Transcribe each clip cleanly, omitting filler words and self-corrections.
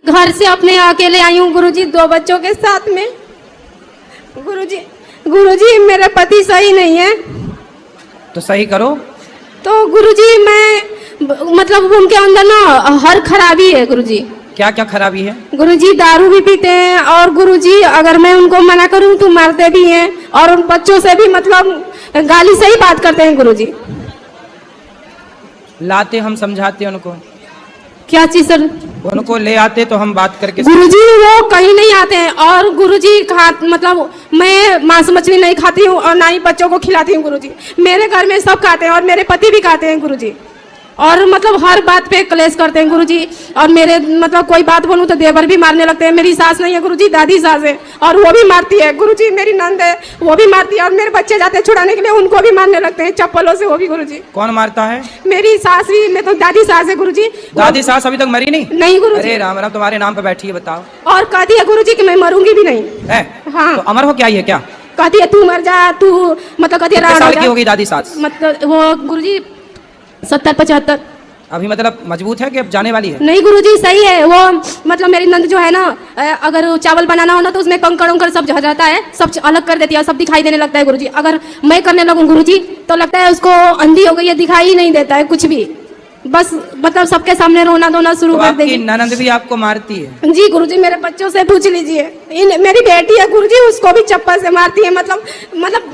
घर से अपने अकेले आई हूँ गुरुजी, 2 बच्चों के साथ में। गुरुजी मेरे पति सही नहीं है। तो सही करो। तो गुरुजी मैं मतलब उनके अंदर ना हर खराबी है गुरुजी। क्या क्या खराबी है? गुरुजी दारू भी पीते हैं, और गुरुजी अगर मैं उनको मना करूं तो मारते भी हैं, और उन बच्चों से भी मतलब गाली से ही बात करते हैं गुरुजी। लाते हम समझाते उनको। क्या चीज सर? उनको ले आते तो हम बात करके। गुरुजी वो कहीं नहीं आते हैं, और गुरुजी मतलब मैं मांस मछली नहीं खाती हूँ और ना ही बच्चों को खिलाती हूँ गुरुजी। मेरे घर में सब खाते हैं और मेरे पति भी खाते हैं गुरुजी, और मतलब हर बात पे क्लेश करते हैं गुरुजी। और मेरे मतलब कोई बात बोलूं तो देवर भी मारने लगते हैं। मेरी सास नहीं है गुरुजी, दादी सास है, और वो भी मारती है गुरुजी। मेरी नंद है, वो भी मारती है, और मेरे बच्चे जाते हैं छुड़ाने के लिए, उनको भी मारने लगते हैं चप्पलों से, वो भी गुरुजी। कौन मारता है? मेरी सास भी, मैं तो दादी सास है गुरुजी। दादी सास अभी तक मरी नहीं? नहीं गुरुजी। अरे राम राम, तुम्हारे नाम पे बैठी है, बताओ। और कहती है गुरुजी कि मैं मरूंगी भी नहीं है? हाँ। तो अमर हो क्या ये? क्या कहती है? तू मर जा, तू मतलब कहती है कितने साल की होगी दादी सास? मतलब वो गुरुजी 70-75। अभी मतलब मजबूत है कि अब जाने वाली है? नहीं गुरुजी सही है वो। मतलब मेरी नंद जो है ना, अगर चावल बनाना हो ना तो उसमें कंकड़ उंकड़ सब झड़ जाता है, सब अलग कर देती है, सब दिखाई देने लगता है गुरुजी। अगर मैं करने लगूं गुरुजी तो लगता है उसको अंधी हो गई है, दिखाई ही नहीं देता है कुछ भी, बस मतलब सबके सामने रोना धोना शुरू कर देगी। ननद भी आपको मारती है? जी गुरुजी, मेरे बच्चों से पूछ लीजिए। मेरी बेटी है गुरुजी, उसको भी चप्पल से मारती है। मतलब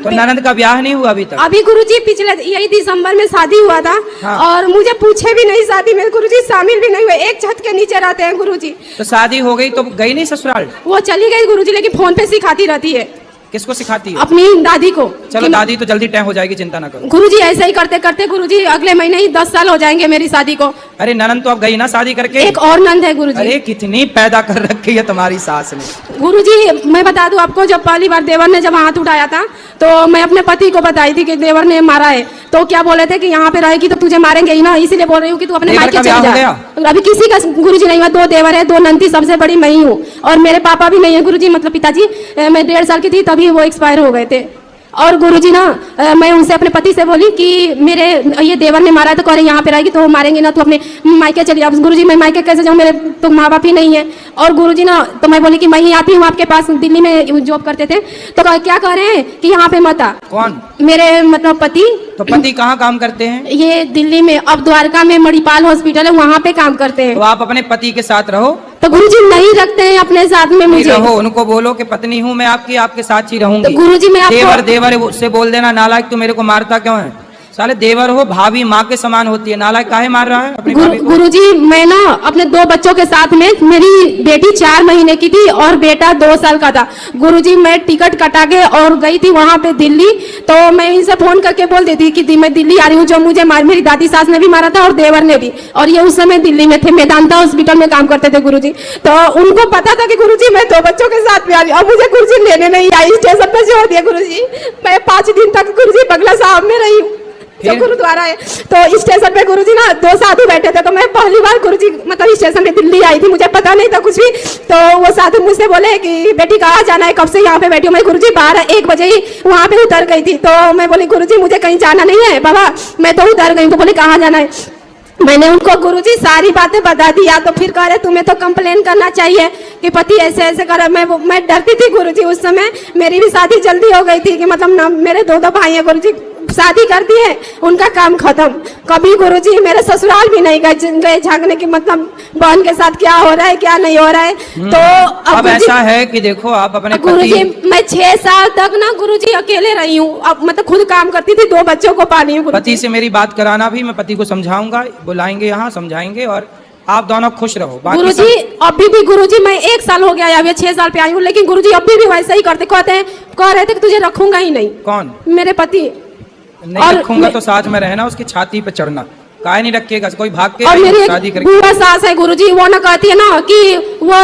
तो ननद का ब्याह नहीं हुआ अभी तक? अभी गुरुजी पिछले यही दिसंबर में शादी हुआ था। हाँ। और मुझे पूछे भी नहीं शादी में गुरुजी, शामिल भी नहीं हुए, एक छत के नीचे रहते हैं गुरुजी। तो शादी हो गई तो गई नहीं ससुराल? वो चली गई गुरुजी, लेकिन फोन पे सिखाती रहती है। किसको सिखाती है? अपनी दादी को। चलो दादी तो जल्दी तय हो जाएगी, चिंता ना करो गुरुजी। ऐसे ही करते करते गुरुजी अगले महीने ही 10 साल हो जाएंगे मेरी शादी को। अरे ननद तो अब गई ना शादी करके? एक और नंद है गुरुजी। अरे कितनी पैदा कर रखी है तुम्हारी सास ने। गुरुजी मैं बता दूं आपको, जब पहली बार देवर ने जब हाथ उठाया था तो मैं अपने पति को बताई थी कि देवर ने मारा है, तो क्या बोले थे कि यहाँ पे रहेगी तो तुझे मारेंगे ही ना, इसीलिए बोल रही हूँ कि तू अपने मायके चले जा। अभी किसी का गुरुजी नहीं हुआ, 2 देवर है, 2 नंदी, सबसे बड़ी मैं ही हूँ, और मेरे पापा भी नहीं है गुरुजी, मतलब पिताजी। मैं 1.5 साल की थी तभी वो एक्सपायर हो गए थे। और गुरुजी ना मैं उनसे अपने पति से बोली कि मेरे ये देवर ने मारा है, तो कह रहे यहाँ पे रहेगी तो मारेंगे ना, तू अपने मायके चली जा। गुरुजी मैं मायके कैसे जाऊँ, मेरे तो माँ बाप ही नहीं है। और गुरुजी ना तो मैं बोली कि मैं ही आती हूँ आपके पास, दिल्ली में जॉब करते थे, तो क्या कह रहे हैं कि यहाँ पे मत आ। कौन? मेरे मतलब पति। तो पति कहाँ काम करते हैं? ये दिल्ली में, अब द्वारका में मणिपाल हॉस्पिटल है, वहाँ पे काम करते हैं। तो आप अपने पति के साथ रहो। तो गुरुजी नहीं रखते हैं अपने साथ में मुझे। रहो, उनको बोलो कि पत्नी हूँ मैं आपकी, आपके साथ ही रहूंगी। तो गुरुजी मैं आपको देवर से बोल देना, नालायक तू मेरे को मारता क्यों है? साले देवर हो, भाभी माँ के समान होती है, नालायक काहे मार रहा है अपनी भाभी को? गुरुजी मैं ना अपने 2 बच्चों के साथ में, मेरी बेटी 4 महीने की थी और बेटा 2 साल का था गुरुजी। मैं टिकट कटा के और गई थी वहां पे दिल्ली, तो मैं इनसे फोन करके बोल देती कि मैं दिल्ली आ रही हूँ, जो मुझे मेरी दादी सास ने भी मारा था और देवर ने भी, और ये उस समय दिल्ली में थे, मेदांता हॉस्पिटल में काम करते थे गुरुजी। तो उनको पता था कि गुरुजी मैं 2 बच्चों के साथ में आ रही हूँ, और मुझे गुरुजी लेने नहीं आई, स्टेशन पे छोड़ दिया गुरुजी। मैं 5 दिन तक गुरुजी बगला साहब में रही हूँ, जो गुरुद्वारा है। तो स्टेशन पे गुरुजी ना 2 साधु बैठे थे, तो मैं पहली बार गुरुजी मतलब स्टेशन पे दिल्ली आई थी, मुझे पता नहीं था कुछ भी। तो वो साधु मुझसे बोले कि बेटी कहाँ जाना है, कब से यहाँ पे बैठी हूँ? मैं गुरुजी 12-1 बजे ही वहाँ पे उतर गई थी। तो मैं बोली गुरुजी मुझे कहीं जाना नहीं है बाबा, मैं तो उतर गई। तो बोले कहाँ जाना है? मैंने उनको गुरुजी सारी बातें बता दिया। तो फिर कह रहे तुम्हें तो कंप्लेन करना चाहिए कि पति ऐसे ऐसे कर। मैं डरती थी गुरुजी, उस समय मेरी भी शादी जल्दी हो गई थी कि मतलब ना मेरे 2 भाई हैं गुरुजी, शादी कर दी है, उनका काम खत्म। कभी गुरुजी मेरे ससुराल भी नहीं गए झांकने की, मतलब बहन के साथ क्या हो रहा है क्या नहीं हो रहा है। तो अब ऐसा है कि देखो आप अपने गुरुजी मैं 6 साल तक ना गुरुजी अकेले रही हूँ, अब मतलब खुद काम करती थी, 2 बच्चों को पाली हूँ। पति से मेरी बात कराना भी, मैं पति को समझाऊंगा, बुलाएंगे यहाँ समझाएंगे, और आप दोनों खुश रहो। गुरुजी अभी भी गुरुजी मैं 1 साल हो गया, अभी 6 साल पे आई हूँ, लेकिन गुरुजी अभी भी वैसे ही करते, कह रहे थे कि तुझे रखूंगा ही नहीं। कौन? मेरे पति। नहीं रखूंगा तो साथ में रहना, उसकी छाती पे चढ़ना, काहे नहीं रखेगा, कोई भाग के और मेरी शादी करके। बुआ सास है गुरुजी, वो ना कहती है ना कि वो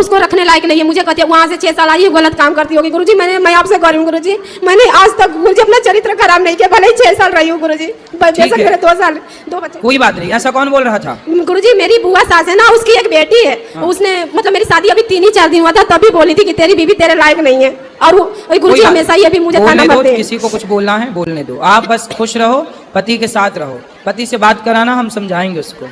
उसको रखने लायक नहीं है, मुझे कहती है वहां से 6 साल आई है, गलत काम करती होगी। गुरुजी मैं आपसे कह रही हूँ गुरुजी, मैंने आज तक गुरुजी अपना चरित्र खराब नहीं किया, भले ही 6 साल रही हूँ गुरुजी, बेशक मेरे 2 साल 2 बच्चे। कोई बात नहीं, ऐसा कौन बोल रहा था? गुरुजी मेरी बुआ सास है ना, उसकी एक बेटी है। हाँ। उसने मतलब मेरी शादी अभी 3-4 दिन हुआ था, तभी बोली थी कि तेरी बीवी तेरे लायक नहीं है, और गुरुजी हमेशा ही अभी मुझे ताना मारते हैं। किसी को कुछ बोलना है बोलने दो, आप बस खुश रहो, पति के साथ रहो, पति से बात कराना, हम समझाएंगे उसको।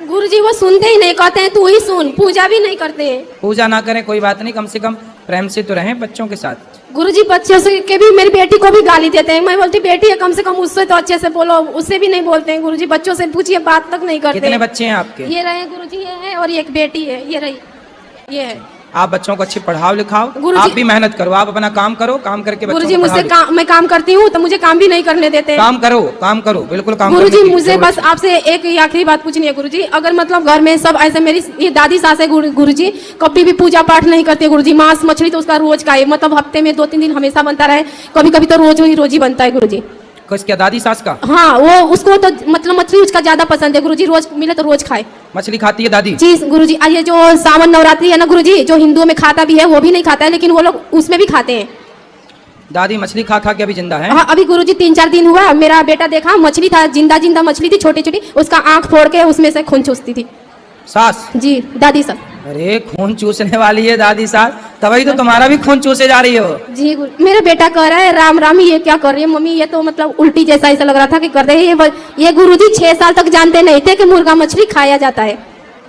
गुरुजी वो सुनते ही नहीं, कहते हैं तू ही सुन, पूजा भी नहीं करते हैं। पूजा ना करें कोई बात नहीं, कम से कम प्रेम से तो रहें बच्चों के साथ। गुरुजी बच्चों से के भी मेरी बेटी को भी गाली देते हैं। मैं बोलती बेटी है, कम से कम उससे तो अच्छे से बोलो, उससे भी नहीं बोलते हैं गुरुजी। बच्चों से पूछिए, बात तक नहीं करते। कितने बच्चे हैं आपके? ये रहे गुरुजी, ये है और एक बेटी है, ये रही, ये है। आप बच्चों को अच्छी पढ़ाओ लिखाओ, गुरुजी- आप भी मेहनत करो, आप अपना काम करो, काम करके बच्चों गुरुजी को मुझसे पढ़ाओ। मैं काम करती हूँ तो मुझे काम भी नहीं करने देते। काम करो बिल्कुल काम गुरुजी करने की मुझे जरूरत बस आपसे एक ही आखिरी बात पूछनी है गुरुजी। अगर मतलब घर में सब ऐसे, मेरी ये दादी सास है गुरुजी, कभी भी पूजा पाठ नहीं करती गुरुजी। मांस मछली तो उसका रोज का है, मतलब हफ्ते में 2-3 दिन हमेशा बनता रहे, कभी कभी तो रोज ही बनता है गुरुजी। कुछ क्या दादी सास का? हाँ, वो उसको तो मतलब मछली उसका ज्यादा पसंद है गुरुजी, रोज मिले तो रोज खाए। मछली खाती है दादी? जी गुरुजी। ये जो सावन नवरात्रि है ना गुरुजी, जो हिंदुओं में खाता भी है वो भी नहीं खाता है, लेकिन वो लोग उसमें भी खाते हैं। दादी मछली खा खा के अभी जिंदा है? हाँ, अभी गुरुजी 3-4 दिन हुआ, मेरा बेटा देखा मछली था, जिंदा मछली थी, छोटी छोटी, उसका आंख फोड़ के उसमें से खून चूसती थी सास। जी दादी साहब। अरे खून चूसने वाली है दादी सास, तभी तो तुम्हारा भी खून चूसे जा रही हो। जी मेरा बेटा कह रहा है राम राम ये क्या कर रही है मम्मी, ये तो मतलब उल्टी जैसा ऐसा लग रहा था कि कर रही है। ये गुरुजी 6 साल तक जानते नहीं थे कि मुर्गा मछली खाया जाता है,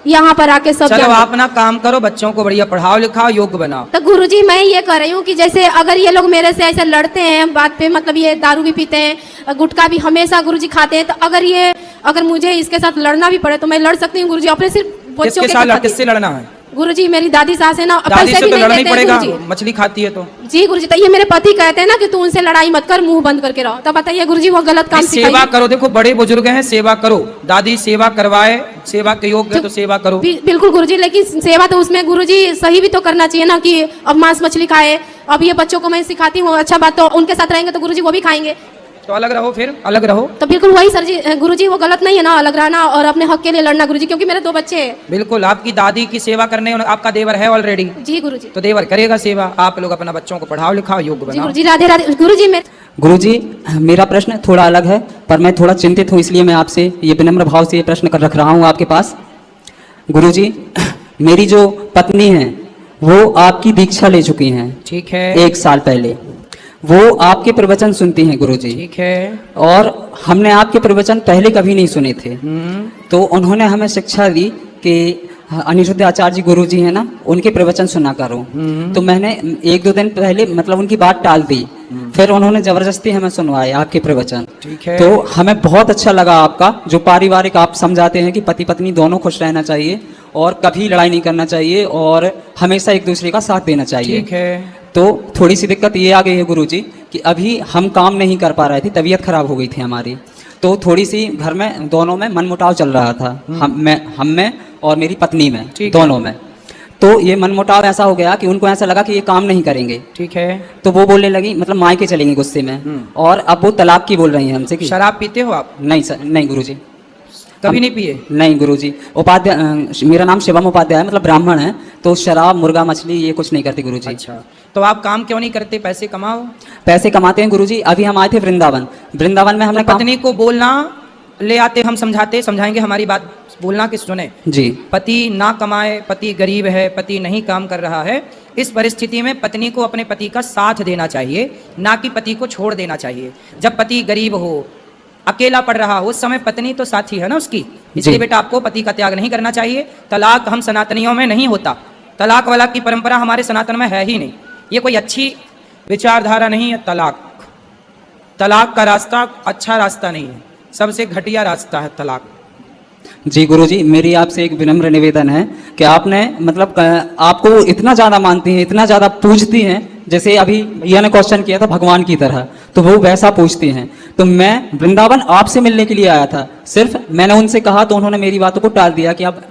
यहाँ पर आके सब चलो आप अपना काम करो, बच्चों को बढ़िया पढ़ाओ लिखाओ, योग्य बनाओ। तो गुरुजी मैं ये कह रही हूँ कि जैसे अगर ये लोग मेरे से ऐसे लड़ते हैं बात पे, मतलब ये दारू भी पीते हैं, गुटखा भी हमेशा गुरुजी खाते हैं, तो अगर मुझे इसके साथ लड़ना भी पड़े तो मैं लड़ सकती हूँ गुरुजी, अपने सिर्फ बच्चों के साथ। किससे लड़ना है? गुरुजी मेरी दादी सास है ना, दादी पैसे से भी तो नहीं लड़ना ही देते हैं पड़ेगा, गुरुजी। मछली खाती है तो। जी गुरुजी, तो ये मेरे पति कहते हैं ना कि तू उनसे लड़ाई मत कर, मुंह बंद करके रहो। तो बताइए गुरुजी वो गलत काम सेवा करो, देखो बड़े बुजुर्ग हैं, सेवा करो। दादी सेवा करवाए, सेवा के योग्य है तो सेवा करो। बिल्कुल गुरुजी, लेकिन सेवा तो उसमें गुरुजी सही भी तो करना चाहिए ना, कि अब मांस मछली खाए। अब ये बच्चों को मैं सिखाती हूँ, अच्छा बात, तो उनके साथ रहेंगे तो गुरुजी वो भी खाएंगे। तो अलग रहो, फिर अलग रहो। तो बिल्कुल वही सर जी गुरुजी, वो गलत नहीं है ना अलग रहना और अपने हक के लिए लड़ना गुरुजी, क्योंकि मेरे 2 बच्चे हैं। बिल्कुल, आपकी दादी की सेवा करने आपका देवर है ऑलरेडी। जी गुरुजी। तो देवर करेगा सेवा, आप लोग अपना बच्चों को पढ़ाओ लिखाओ, योग्य जी बनाओ। गुरुजी, राधे राधे। गुरुजी मैं गुरुजी मेरा प्रश्न थोड़ा अलग है, पर मैं थोड़ा चिंतित हूँ, इसलिए मैं आपसे ये विनम्र भाव से ये प्रश्न रख रहा हूँ आपके पास। गुरुजी मेरी जो पत्नी है वो आपकी दीक्षा ले चुकी हैं। ठीक है। 1 साल पहले वो आपके प्रवचन सुनती हैं गुरुजी। ठीक है। और हमने आपके प्रवचन पहले कभी नहीं सुने थे, तो उन्होंने हमें शिक्षा दी कि अनिरुद्ध आचार्य जी गुरुजी है ना, उनके प्रवचन सुना करो। तो मैंने 1-2 दिन पहले मतलब उनकी बात टाल दी, फिर उन्होंने जबरदस्ती हमें सुनवाए आपके प्रवचन। ठीक है। तो हमें बहुत अच्छा लगा आपका जो पारिवारिक आप समझाते हैं कि पति पत्नी दोनों खुश रहना चाहिए और कभी लड़ाई नहीं करना चाहिए और हमेशा एक दूसरे का साथ देना चाहिए। ठीक है। तो थोड़ी सी दिक्कत ये आ गई है गुरुजी कि अभी हम काम नहीं कर पा रहे थे, तबीयत खराब हो गई थी हमारी, तो थोड़ी सी घर में दोनों में मनमुटाव चल रहा था, हम में और मेरी पत्नी में, दोनों में। तो ये मनमुटाव ऐसा हो गया कि उनको ऐसा लगा कि ये काम नहीं करेंगे। ठीक है। तो वो बोलने लगी, मतलब मायके चलेंगी गुस्से में, और अब वो तलाक की बोल रही हैं हमसे कि शराब पीते हो आप? नहीं सर, नहीं गुरुजी, कभी नहीं पिए? नहीं गुरुजी। उपाध्याय, मेरा नाम शिवम उपाध्याय है, मतलब ब्राह्मण है, तो शराब मुर्गा मछली ये कुछ नहीं करती गुरुजी। अच्छा, तो आप काम क्यों नहीं करते? पैसे कमाओ। पैसे कमाते हैं गुरुजी। अभी हम आए थे वृंदावन में हमने पत्नी को बोलना ले आते, हम समझाएंगे, हमारी बात बोलना कि सुने जी। पति ना कमाए, पति गरीब है, पति नहीं काम कर रहा है, इस परिस्थिति में पत्नी को अपने पति का साथ देना चाहिए, ना कि पति को छोड़ देना चाहिए। जब पति गरीब हो, अकेला पड़ रहा हो, उस समय पत्नी तो साथी है ना उसकी, इसलिए बेटा आपको पति का त्याग नहीं करना चाहिए। तलाक हम सनातनियों में नहीं होता, तलाक वाला की परंपरा हमारे सनातन में है ही नहीं, ये कोई अच्छी विचारधारा नहीं है। तलाक का रास्ता अच्छा रास्ता नहीं है, सबसे घटिया रास्ता है तलाक। जी गुरुजी, मेरी आपसे एक विनम्र निवेदन है कि आपने मतलब आपको इतना ज़्यादा मानती हैं, इतना ज़्यादा पूजती हैं, जैसे अभी भैया ने क्वेश्चन किया था भगवान की तरह, तो वो वैसा पूछती हैं। तो मैं वृंदावन आपसे मिलने के लिए आया था, सिर्फ मैंने उनसे कहा तो उन्होंने मेरी बातों को टाल दिया कि अब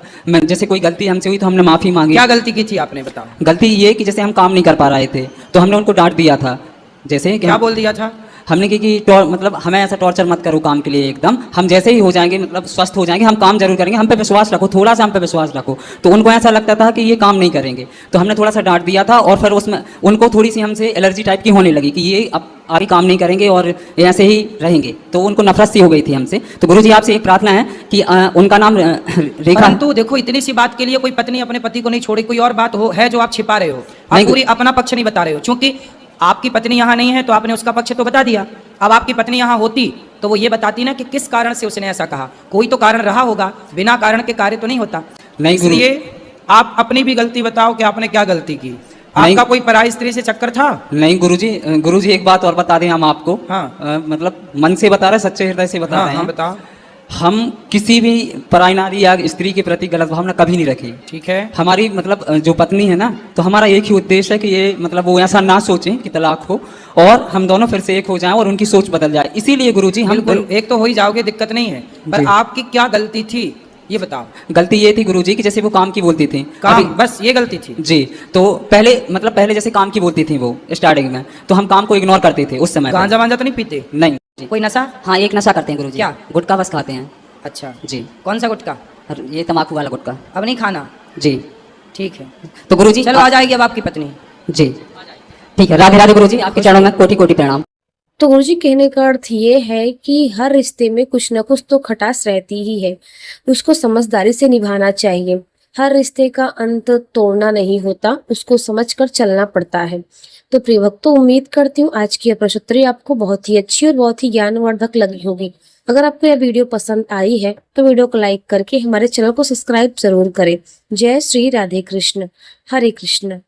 जैसे कोई गलती हमसे हुई तो हमने माफ़ी मांगी। क्या गलती की थी आपने, बताओ? गलती ये कि जैसे हम काम नहीं कर पा रहे थे तो हमने उनको डांट दिया था। जैसे क्या बोल दिया था? हमने कि मतलब हमें ऐसा टॉर्चर मत करो काम के लिए, एकदम हम जैसे ही हो जाएंगे, मतलब स्वस्थ हो जाएंगे, हम काम जरूर करेंगे, हम पे विश्वास रखो, थोड़ा सा हम पे विश्वास रखो। तो उनको ऐसा लगता था कि ये काम नहीं करेंगे, तो हमने थोड़ा सा डांट दिया था, और फिर उसमें उनको थोड़ी सी हमसे एलर्जी टाइप की होने लगी कि ये अब आगे काम नहीं करेंगे और ऐसे ही रहेंगे, तो उनको नफरत सी हो गई थी हमसे। तो गुरुजी आपसे एक प्रार्थना है कि उनका नाम रेखा। परंतु देखो, इतनी सी बात के लिए कोई पत्नी अपने पति को नहीं छोड़े, कोई और बात है जो आप छिपा रहे हो, आप पूरी अपना पक्ष नहीं बता रहे हो। क्योंकि आपकी पत्नी यहाँ नहीं है तो आपने उसका पक्ष तो बता दिया, अब आपकी पत्नी यहाँ होती तो वो ये बताती ना कि किस कारण से उसने ऐसा कहा। कोई तो कारण रहा होगा, बिना कारण के कार्य तो नहीं होता। नहीं गुरु, इसलिए आप अपनी भी गलती बताओ कि आपने क्या गलती की। आपका कोई पराई स्त्री से चक्कर था? नहीं गुरुजी एक बात और बता दें हम आपको। हाँ। मतलब मन से बता रहे, सच्चे हृदय से बता रहे हैं। बताओ। हम किसी भी पराई नारी या स्त्री के प्रति गलत भावना कभी नहीं रखी। ठीक है। हमारी मतलब जो पत्नी है ना, तो हमारा एक ही उद्देश्य है कि ये मतलब वो ऐसा ना सोचें कि तलाक हो, और हम दोनों फिर से एक हो जाएं और उनकी सोच बदल जाए। इसीलिए गुरुजी हम एक तो हो ही जाओगे, दिक्कत नहीं है, पर आपकी क्या गलती थी ये बताओ। गलती ये थी गुरुजी कि जैसे वो काम की बोलती थी, बस ये गलती थी जी। तो पहले जैसे काम की बोलती थी वो स्टार्टिंग में, तो हम काम को इग्नोर करते थे उस समय। गांजा वांजा तो नहीं पीते? नहीं। कोई नशा? हाँ, एक नशा करते हैं गुरुजी। क्या? गुटखा बस खाते हैं। अच्छा जी। कौन सा गुटखा? ये तम्बाकू वाला गुटखा। अब नहीं खाना? जी ठीक है। तो गुरुजी चलो आ जाएगी अब आपकी पत्नी। जी ठीक है। राधे राधे गुरुजी, आपके चरणों में कोटि कोटि प्रणाम। तो गुरुजी कहने का अर्थ ये है कि हर रिश्ते में कुछ न कुछ तो खटास रहती ही है, उसको समझदारी से निभाना चाहिए। हर रिश्ते का अंत तोड़ना नहीं होता, उसको समझकर चलना पड़ता है। तो प्रिय भक्तों, उम्मीद करती हूँ आज की यह प्रस्तुति आपको बहुत ही अच्छी और बहुत ही ज्ञानवर्धक लगी होगी। अगर आपको यह वीडियो पसंद आई है तो वीडियो को लाइक करके हमारे चैनल को सब्सक्राइब जरूर करें। जय श्री राधे कृष्ण, हरे कृष्ण।